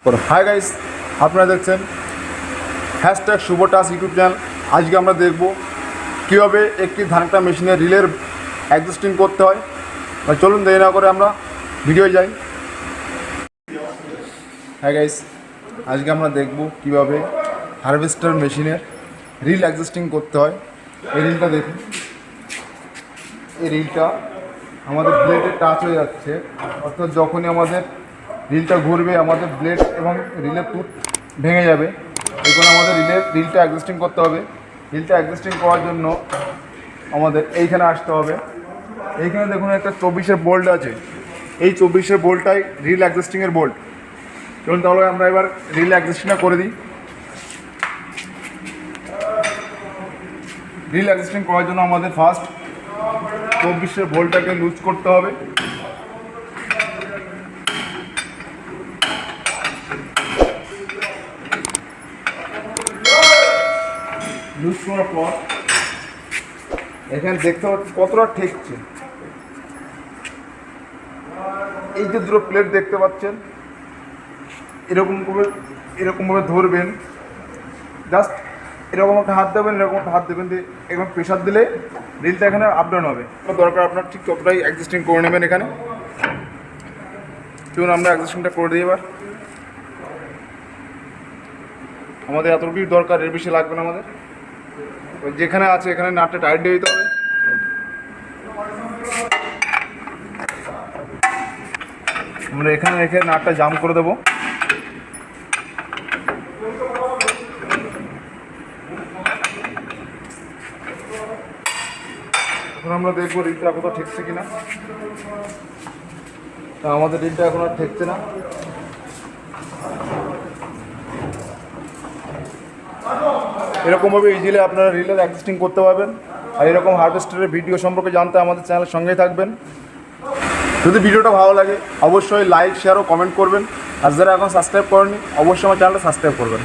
Hi guys, আপনারা দেখছেন #শুভো টাস ইউটিউব চ্যানেল। আজকে আমরা দেখব কীভাবে একটি ধান কাটা মেশিনের রিলের অ্যাডজাস্টিং করতে হয়। চলুন দেরি না করে আমরা ভিডিও যাই। হাই গাইস, আজকে আমরা দেখব কীভাবে হারভেস্টার মেশিনের রিল অ্যাডজাস্টিং করতে হয়। এই রিলটা দেখুন, এই রিলটা আমাদের ব্লেডে টাচ হয়ে যাচ্ছে, অর্থাৎ যখনই আমাদের রিলটা ঘুরবে আমাদের ব্লেড এবং রিলের টুথ ভেঙে যাবে। এখন আমাদের রিলটা অ্যাডজাস্টিং করতে হবে। রিলটা অ্যাডজাস্টিং করার জন্য আমাদের এইখানে আসতে হবে। এইখানে দেখুন একটা 24-এর বোল্ট আছে, এই 24-এর বোল্টটাই রিল অ্যাডজাস্টিংয়ের বোল্ট। চলুন তাহলে আমরা এবার রিল অ্যাডজাস্টিংটা করে দিই। রিল অ্যাডজাস্টিং করার জন্য আমাদের ফার্স্ট 24-এর বোল্টটাকে লুজ করতে হবে। লুজ করার পর এখানে দেখতে পাচ্ছি কতটা ঠেকছে। এই যে দুটো প্লেট দেখতে পাচ্ছেন, এরকমভাবে ধরবেন, জাস্ট এরকম একটা হাত দেবেন, এরকম একটা হাত দেবেন, দিয়ে এরকম প্রেশার দিলে রিলটা এখানে আপ ডাউন হবে। দরকার আপনার ঠিক ততটাই অ্যাডজাস্টিং করে নেবেন এখানে। চলুন আমরা অ্যাডজাস্টিংটা করে দিই এবার। আমাদের এতটুকুই দরকার, এর বেশি লাগবে না আমাদের। যেখানে আছে এখানে নাটটা টাইট দিয়ে দিতে হবে। আমরা এখানে রেখে নাটটা জাম করে দেবো। এখন আমরা দেখবো রিলটা কোথাও ঠেকছে কিনা। তা আমাদের রিলটা এখন আর ঠেকছে না। এরকমভাবে ইজিলি আপনারা রিলের অ্যাডজাস্টিং করতে পারবেন। আর এরকম হারভেস্টারের ভিডিও সম্পর্কে জানতে আমাদের চ্যানেলের সঙ্গেই থাকবেন। যদি ভিডিওটা ভালো লাগে অবশ্যই লাইক, শেয়ার ও কমেন্ট করবেন। আর যারা এখন সাবস্ক্রাইব করেননি অবশ্যই আমার চ্যানেলটা সাবস্ক্রাইব করবেন।